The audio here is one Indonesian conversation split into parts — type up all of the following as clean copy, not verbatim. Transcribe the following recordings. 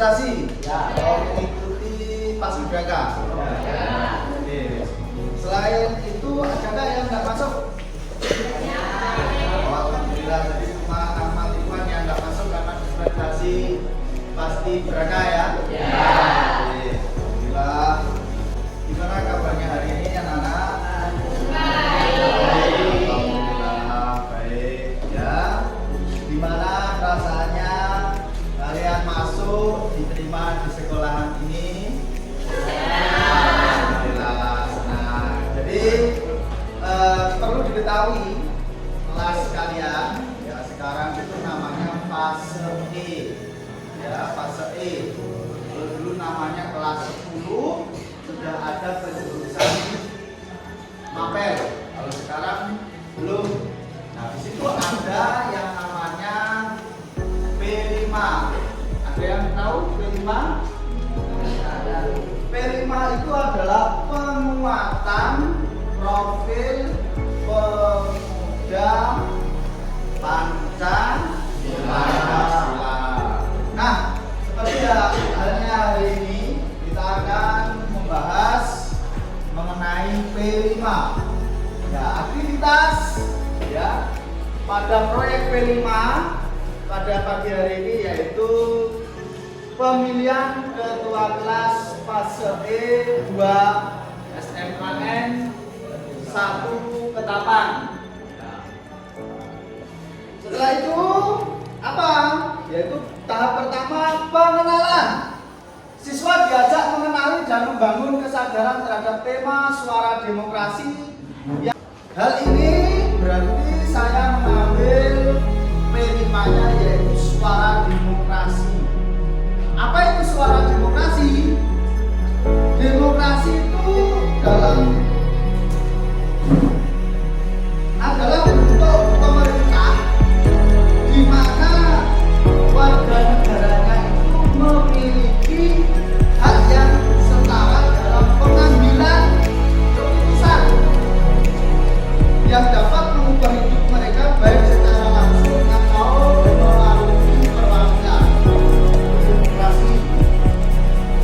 organisasi? Ya. Mengikuti Paskibraka? Ya. Oke. Selain itu ada nggak yang nggak masuk? Ya. Alhamdulillah, jadi cuma Ahmad Ikhwan yang nggak masuk karena dispensasi Paskibraka ya? Ya. Oke. Alhamdulillah. Gimana kabarnya hari ini anak-anak? Alhamdulillah baik ya. Gimana perasaannya kalian masuk diterima di sekolahan ini? Alhamdulillah senang. Jadi perlu diketahui kelas kalian ya sekarang itu namanya fase E ya fase E. Dulu namanya kelas 10 sudah ada penjurusan mapel. Kalau sekarang belum. Nah, di situ ada yang namanya P5. Ada yang tahu P5? P5 itu adalah penguatan profil pemuda Pancasila. Nah, seperti halnya hari ini kita akan membahas mengenai P5. Ya, aktivitas ya pada proyek P5 pada pagi hari ini yaitu pemilihan ketua kelas fase E2 SMKN 1 Ketapang. Setelah itu apa? Yaitu tahap pertama pengenalan. Siswa diajak mengenali dan membangun kesadaran terhadap tema suara demokrasi. Hal ini berarti saya mengambil P5-nya yaitu suara demokrasi. Apa itu suara demokrasi? Demokrasi itu adalah bentuk pemerintah di mana warga negaranya itu memiliki hak yang setara dalam pengambilan keputusan yang dapat mengubah hidup mereka baik secara langsung atau melalui perwakilan demokrasi.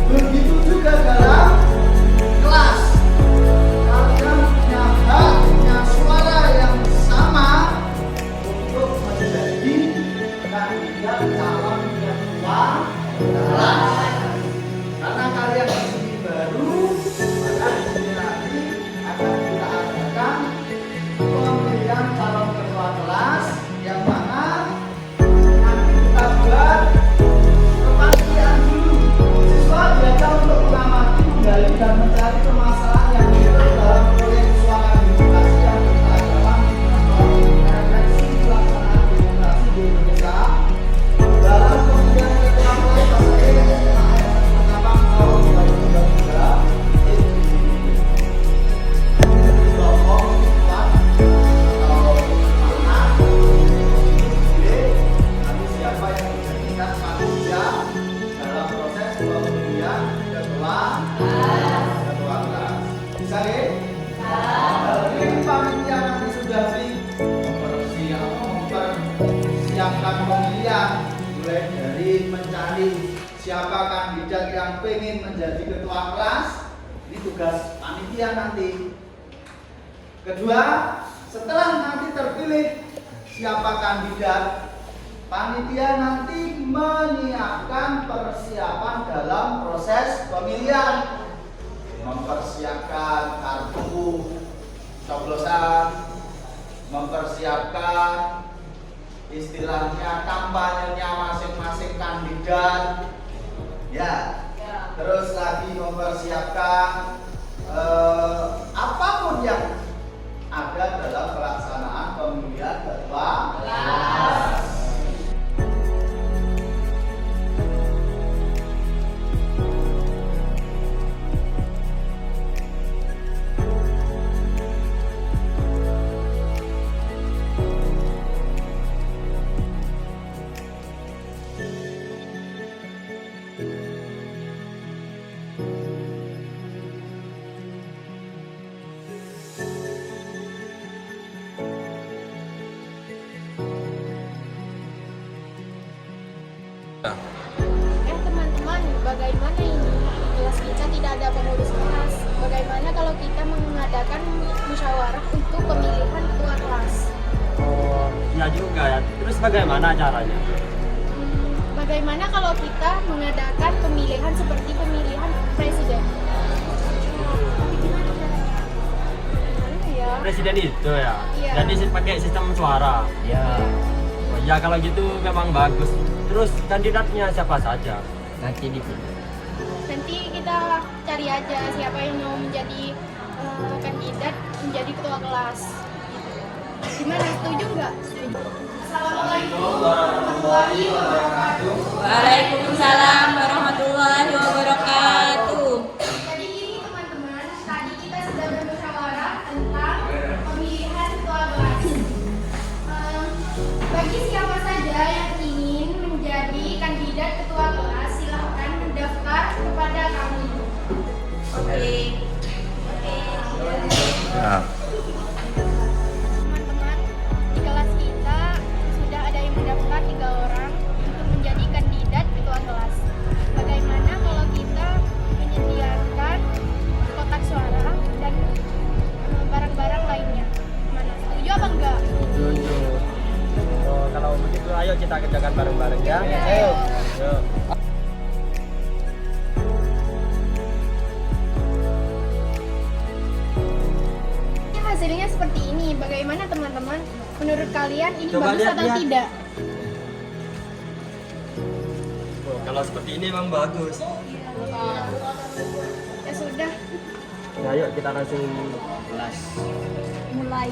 Begitu juga dalam kelas, kalian punya hak, punya suara yang sama untuk menjadi kandidat calon ketua kelas. Karena kalian di sini baru, maka di sini nanti akan kita adakan pemilihan calon ketua kelas yang mana nanti kita buat kepastian dulu. Siswa diajak untuk mengamati, menggali dan mencari permasalahan yang muncul dalam proyek suara demokrasi yang berkelanjutan refleksi pelaksanaan demokrasi di Indonesia dalam pemilihan ketua kelas fase E SMKN Ketapang tahun 2023. Kelompok siswa atau anak nanti siapa yang dijadikan panitia dalam proses pemilihan ketua kelas. Bisa deh? Ini panitia nanti sudah mempersiapkan pemilihan mulai dari mencari siapa kandidat yang pengen menjadi ketua kelas. Ini tugas panitia nanti. Kedua, setelah nanti terpilih siapa kandidat, panitia nanti menyiapkan persiapan dalam proses pemilihan, mempersiapkan kartu coblosan, mempersiapkan istilahnya kampanyenya masing-masing kandidat, ya. Terus lagi mempersiapkan apapun yang ada dalam pelaksanaan pemilihan ketua kelas. bagaimana ini? Kelas kita tidak ada pengurus kelas. Bagaimana kalau kita mengadakan musyawarah untuk pemilihan ketua kelas? Oh, iya juga ya. Terus bagaimana caranya? Bagaimana kalau kita mengadakan pemilihan seperti pemilihan presiden? Tapi gimana caranya? Gimana ya? Presiden itu ya? Iya. Jadi pakai sistem suara? Ya, Oh, ya kalau gitu memang bagus. Terus kandidatnya siapa saja? nanti dipilih. Nanti kita cari aja siapa yang mau menjadi kandidat menjadi ketua kelas. Gimana? Setuju nggak? Setuju. Assalamualaikum warahmatullahi wabarakatuh. Waalaikumsalam warahmatullahi wabarakatuh. Jadi gini teman-teman, tadi kita sudah bermusyawarah tentang pemilihan ketua kelas. Bagi siapa saja yang ingin menjadi kandidat ketua kelas, silahkan mendaftar kepada kami. Oke. Ya. Teman-teman, di kelas kita sudah ada yang mendaftar 3 orang untuk menjadi kandidat ketua kelas. Bagaimana kalau kita menyediakan kotak suara dan barang-barang lainnya? Mana setuju apa enggak? Setuju. Oh, kalau begitu ayo kita kerjakan bareng-bareng ya. Ayo. Yuk. Hasilnya seperti ini. Bagaimana teman-teman? Menurut kalian ini Coba bagus lihat, atau lihat. tidak? Oh, kalau seperti ini memang bagus. Ya sudah, Nah, yuk kita langsung kelas. mulai.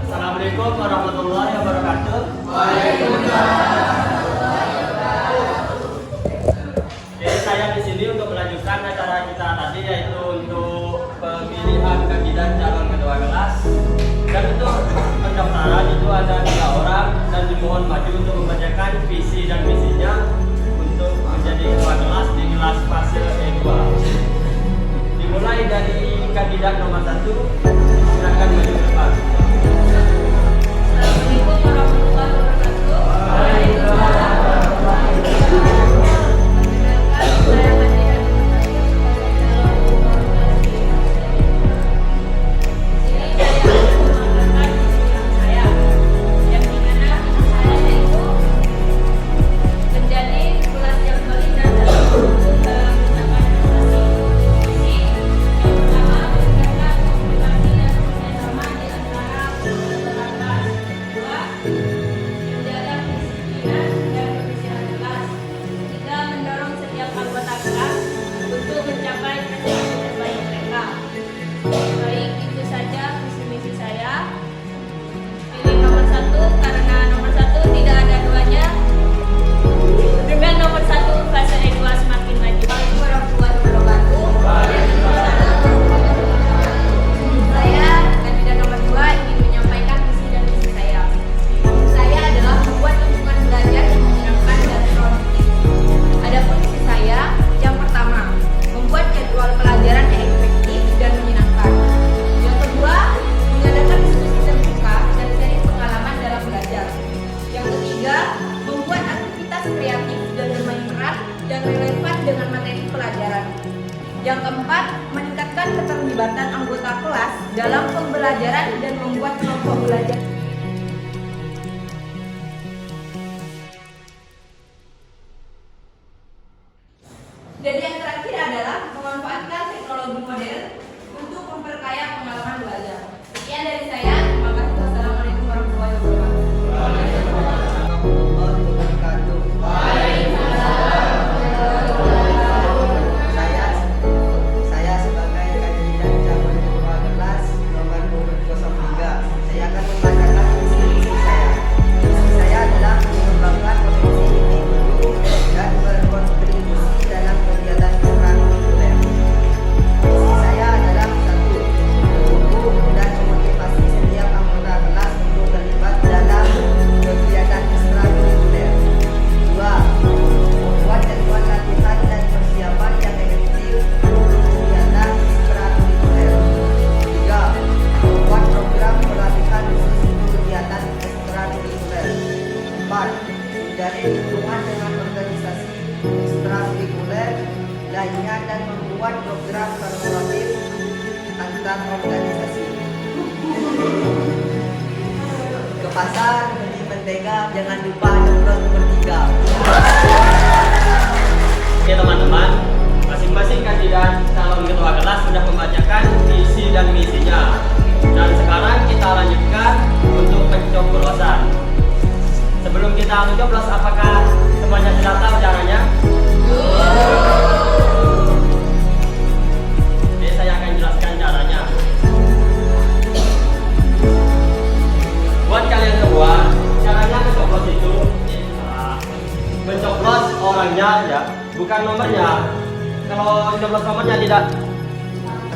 Assalamualaikum warahmatullahi wabarakatuh. Oke, saya di sini untuk melanjutkan acara kita tadi, yaitu untuk pemilihan kandidat calon ketua kelas. Dan untuk pendaftaran itu ada 3 orang dan dimohon maju untuk membacakan visi dan misinya untuk menjadi ketua kelas di kelas fase E2. Dimulai dari kandidat nomor 1, silakan maju ke depan. Assalamualaikum warahmatullahi wabarakatuh. Waalaikumsalam warahmatullahi wabarakatuh. Perkenalkan, saya Madina sebagai calon ketua kelas di sini saya akan mengatakan visi saya, yang dimana visi saya yaitu menjadi kelas yang solid dan bermutu dalam mencapai prestasi. Visi yang pertama meningkatkan komunikasi dan kerjasama di antara peserta kelas. Kedua, menjaga kedisiplinan dan kebersihan kelas. Ketiga, mendorong setiap anggota kelas untuk mencapai prestasi terbaik mereka. Baik, itu saja visi misi saya. Pilih nomor 1 karena nomor 1 tidak ada duanya. Dengan nomor 1 fase E2 semakin maju. Assalamualaikum warahmatullahi wabarakatuh. Saya kandidat nomor 2 ingin menyampaikan visi dan misi saya. Visi saya adalah membuat lingkungan belajar yang menyenangkan dan produktif. Adapun misi saya, yang pertama, membuat jadwal pelajaran yang efektif dan menyenangkan. Yang kedua, mengadakan diskusi terbuka dan sharing pengalaman dalam belajar. Yang ketiga, membuat aktivitas kreatif dan bermain peran yang relevan dengan materi pelajaran. Yang keempat, meningkatkan keterlibatan anggota kelas dalam pembelajaran dan membuat kelompok belajar. Dan yang terakhir adalah memanfaatkan teknologi modern untuk memperkaya pengalaman belajar. Sekian dari saya. Terima kasih. Wassalamualaikum warahmatullahi wabarakatuh. Waalaikumsalam warahmatullahi wabarakatuh. pasar, beli mentega, jangan lupa nyoblos nomor 3. Oke teman-teman, masing-masing kandidat calon ketua kelas sudah membacakan visi dan misinya. Dan sekarang kita lanjutkan untuk pencoblosan. Sebelum kita mencoblos, apakah semuanya sudah tahu caranya? Oke, saya akan jelaskan caranya. Buat kalian semua, caranya mencoblos itu mencoblos orangnya ya, bukan nomornya. Kalau mencoblos nomornya tidak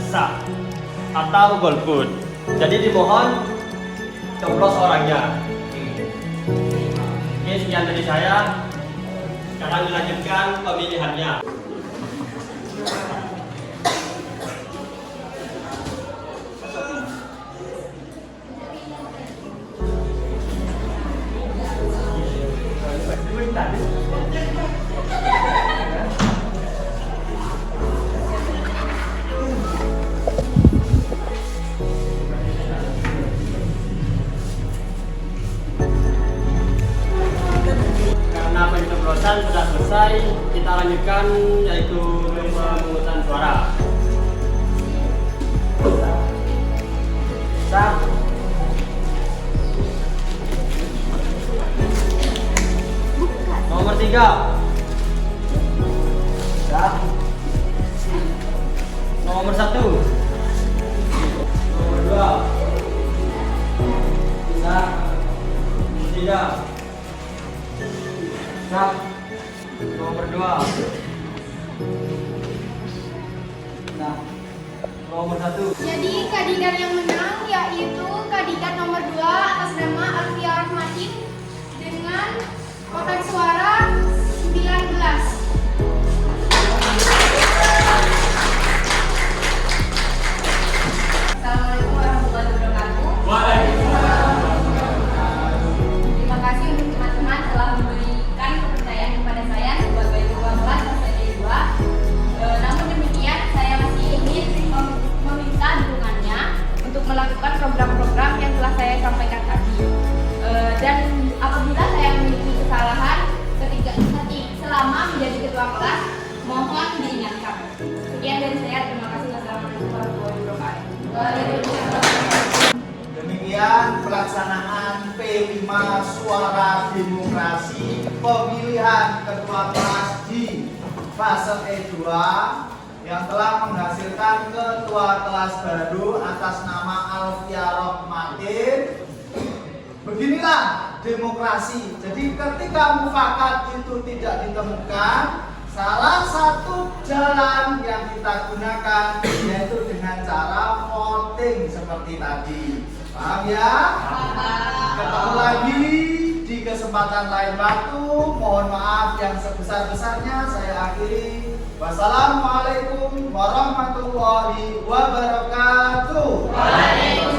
sah atau golput. Jadi dimohon coblos orangnya. Oke, sekian dari saya. Sekarang dilanjutkan pemilihannya. Karena pencoblosan sudah selesai, kita lanjutkan yaitu pemungutan suara. Sah. Nomor 3. Sah. Nomor 1. Nomor 2. Sah. 3. Sah. Nomor 2. Nah, nomor 1. Jadi kandidat yang menang yaitu kandidat nomor 2 atas nama Alfia Rahmatin dengan kotak suara 19. Assalamualaikum warahmatullahi wabarakatuh. Terima kasih untuk teman-teman telah memberikan kepercayaan kepada saya sebagai ketua kelas SPG 2. Namun demikian, saya masih ingin meminta dukungannya untuk melakukan program-program yang telah saya sampaikan tadi. Dan apabila saya memiliki kesalahan selama menjadi ketua kelas, mohon diingatkan. Sekian dari saya. Terima kasih. Wassalamualaikum warahmatullahi wabarakatuh. Demikian pelaksanaan P5 suara demokrasi pemilihan ketua kelas di fase E2 yang telah menghasilkan ketua kelas baru atas nama Alfia Rahmatin. Beginilah demokrasi. Jadi ketika mufakat itu tidak ditemukan, salah satu jalan yang kita gunakan yaitu dengan cara voting seperti tadi. Paham ya? Ketemu lagi di kesempatan lain waktu. Mohon maaf yang sebesar-besarnya saya akhiri. Wassalamualaikum warahmatullahi wabarakatuh. Waalaikumsalam.